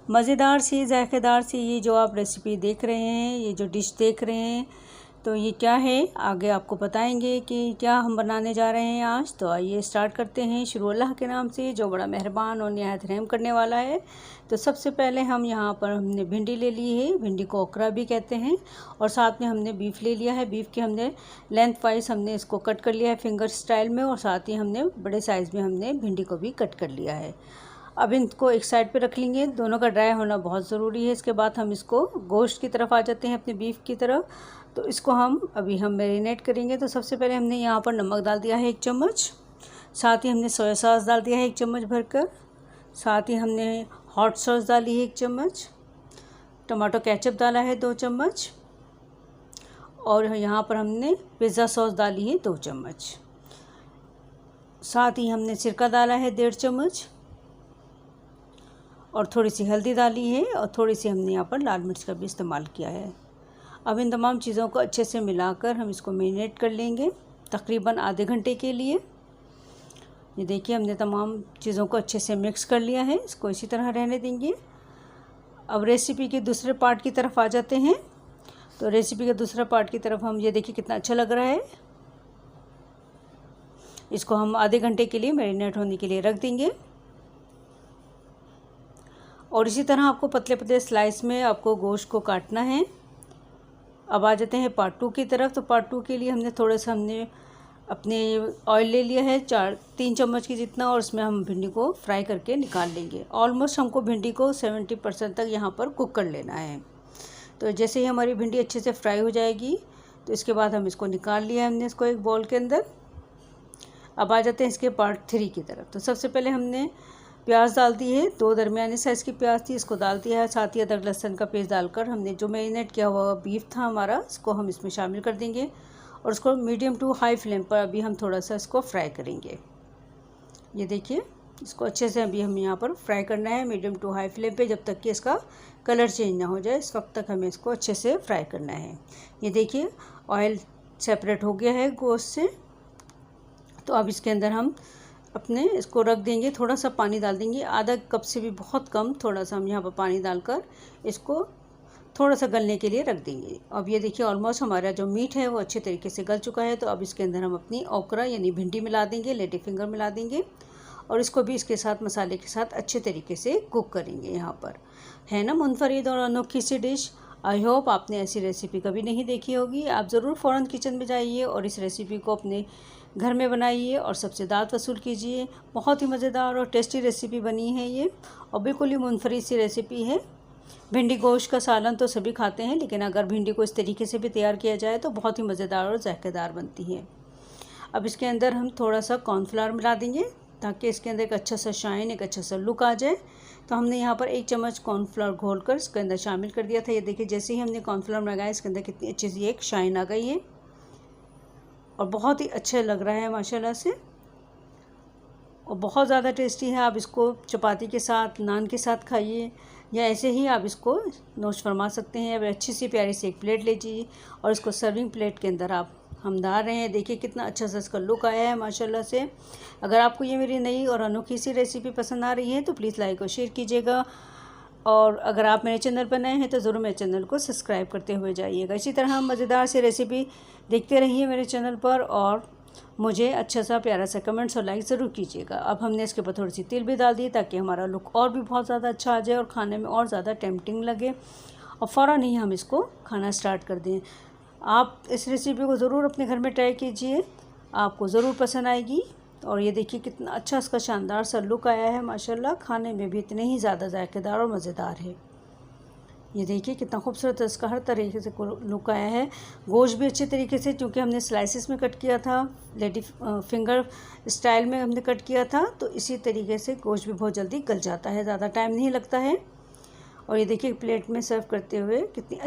मज़ेदार सी जायकेदार सी ये जो आप रेसिपी देख रहे हैं, ये जो डिश देख रहे हैं, तो ये क्या है आगे आपको बताएंगे कि क्या हम बनाने जा रहे हैं आज। तो आइए स्टार्ट करते हैं शुरू अल्लाह के नाम से जो बड़ा मेहरबान और निहायत रहम करने वाला है। तो सबसे पहले हम यहाँ पर हमने भिंडी ले ली है, भिंडी को ओकरा भी कहते हैं, और साथ में हमने बीफ ले लिया है। बीफ के हमने लेंथ वाइज हमने इसको कट कर लिया है फिंगर स्टाइल में, और साथ ही हमने बड़े साइज़ में हमने भिंडी को भी कट कर लिया है। अब इनको एक साइड पे रख लेंगे, दोनों का ड्राई होना बहुत ज़रूरी है। इसके बाद हम इसको गोश्त की तरफ आ जाते हैं, अपने बीफ की तरफ। तो इसको हम मैरिनेट करेंगे। तो सबसे पहले हमने यहाँ पर नमक डाल दिया है 1 चम्मच, साथ ही हमने सोया सॉस डाल दिया है 1 चम्मच भरकर, साथ ही हमने हॉट सॉस डाली है 1 चम्मच, टमाटो केचप डाला है 2 चम्मच, और यहाँ पर हमने पिज़्ज़ा सॉस डाली है 2 चम्मच, साथ ही हमने सिरका डाला है 1.5 चम्मच, और थोड़ी सी हल्दी डाली है, और थोड़ी सी हमने यहाँ पर लाल मिर्च का भी इस्तेमाल किया है। अब इन तमाम चीज़ों को अच्छे से मिलाकर हम इसको मैरिनेट कर लेंगे तकरीबन आधे घंटे के लिए। ये देखिए हमने तमाम चीज़ों को अच्छे से मिक्स कर लिया है, इसको इसी तरह रहने देंगे। अब रेसिपी के दूसरे पार्ट की तरफ आ जाते हैं। तो रेसिपी के दूसरा पार्ट की तरफ हम ये देखिए कितना अच्छा लग रहा है। इसको हम आधे घंटे के लिए मैरिनेट होने के लिए रख देंगे, और इसी तरह आपको पतले पतले स्लाइस में आपको गोश्त को काटना है। अब आ जाते हैं पार्ट 2 की तरफ। तो पार्ट 2 के लिए हमने थोड़ा सा अपने ऑयल ले लिया है 3 चम्मच की जितना, और उसमें हम भिंडी को फ्राई करके निकाल लेंगे। ऑलमोस्ट हमको भिंडी को 70% तक यहाँ पर कुक कर लेना है। तो जैसे ही हमारी भिंडी अच्छे से फ्राई हो जाएगी, तो इसके बाद हम इसको निकाल लिया हमने इसको एक बाउल के अंदर। अब आ जाते हैं इसके पार्ट 3 की तरफ। तो सबसे पहले हमने प्याज डाल दी है, 2 दरमियाने साइज़ की प्याज थी, इसको डाल दिया है। साथ ही अदरक लहसुन का पेस्ट डालकर हमने जो मैरिनेट किया हुआ बीफ था हमारा, इसको हम इसमें शामिल कर देंगे, और इसको मीडियम टू हाई फ्लेम पर अभी हम थोड़ा सा इसको फ्राई करेंगे। ये देखिए इसको अच्छे से अभी हम यहाँ पर फ्राई करना है मीडियम टू हाई फ्लेम पे, जब तक कि इसका कलर चेंज ना हो जाए, इस वक्त तक हमें इसको अच्छे से फ्राई करना है। ये देखिए ऑयल सेपरेट हो गया है गोश्त से। तो अब इसके अंदर हम अपने इसको रख देंगे, थोड़ा सा पानी डाल देंगे, आधा कप से भी बहुत कम, थोड़ा सा हम यहाँ पर पानी डालकर इसको थोड़ा सा गलने के लिए रख देंगे। अब ये देखिए ऑलमोस्ट हमारा जो मीट है वो अच्छे तरीके से गल चुका है। तो अब इसके अंदर हम अपनी ओकरा यानी भिंडी मिला देंगे, लेडी फिंगर मिला देंगे, और इसको भी इसके साथ मसाले के साथ अच्छे तरीके से कुक करेंगे। यहाँ पर है ना मुनफरिद और अनोखी सी डिश। आई होप आपने ऐसी रेसिपी कभी नहीं देखी होगी। आप ज़रूर फ़ौरन किचन में जाइए और इस रेसिपी को अपने घर में बनाइए और सबसे दाद वसूल कीजिए। बहुत ही मज़ेदार और टेस्टी रेसिपी बनी है ये, और बिल्कुल ही मुनफरिद सी रेसिपी है। भिंडी गोश्त का सालन तो सभी खाते हैं, लेकिन अगर भिंडी को इस तरीके से भी तैयार किया जाए तो बहुत ही मज़ेदार और जायकेदार बनती है। अब इसके अंदर हम थोड़ा सा कॉर्नफ्लावर मिला देंगे, ताकि इसके अंदर एक अच्छा सा शाइन, एक अच्छा सा लुक आ जाए। तो हमने यहाँ पर 1 चम्मच कॉर्नफ्लावर घोलकर इसके अंदर शामिल कर दिया था। ये देखिए जैसे ही हमने कॉर्नफ्लावर लगाया, इसके अंदर कितनी अच्छी सी एक शाइन आ गई है, और बहुत ही अच्छा लग रहा है माशाल्लाह से, और बहुत ज़्यादा टेस्टी है। आप इसको चपाती के साथ, नान के साथ खाइए, या ऐसे ही आप इसको नोश फरमा सकते हैं। अब अच्छी सी प्यारी सी एक प्लेट लीजिए, और इसको सर्विंग प्लेट के अंदर आप हम डाल रहे हैं। देखिए कितना अच्छा सा इसका लुक आया है माशाल्लाह से। अगर आपको ये मेरी नई और अनोखी सी रेसिपी पसंद आ रही है तो प्लीज़ लाइक और शेयर कीजिएगा, और अगर आप मेरे चैनल पर नए हैं तो ज़रूर मेरे चैनल को सब्सक्राइब करते हुए जाइएगा। इसी तरह मज़ेदार सी रेसिपी देखते रहिए मेरे चैनल पर, और मुझे अच्छा सा प्यारा सा कमेंट्स और लाइक ज़रूर कीजिएगा। अब हमने इसके ऊपर थोड़ी सी तेल भी डाल दी, ताकि हमारा लुक और भी बहुत ज़्यादा अच्छा आ जाए और खाने में और ज़्यादा टेम्पटिंग लगे, और फ़ौरन ही हम इसको खाना स्टार्ट कर दें। आप इस रेसिपी को ज़रूर अपने घर में ट्राई कीजिए, आपको ज़रूर पसंद आएगी। और ये देखिए कितना अच्छा इसका शानदार सा लुक आया है माशाल्लाह, खाने में भी इतने ही ज़्यादा जायकेदार और मज़ेदार है। ये देखिए कितना खूबसूरत इसका हर तरीके से लुक आया है। गोश्त भी अच्छे तरीके से, क्योंकि हमने स्लाइसेस में कट किया था, लेडी फिंगर स्टाइल में हमने कट किया था, तो इसी तरीके से गोश्त भी बहुत जल्दी गल जाता है, ज़्यादा टाइम नहीं लगता है। और ये देखिए प्लेट में सर्व करते हुए कितनी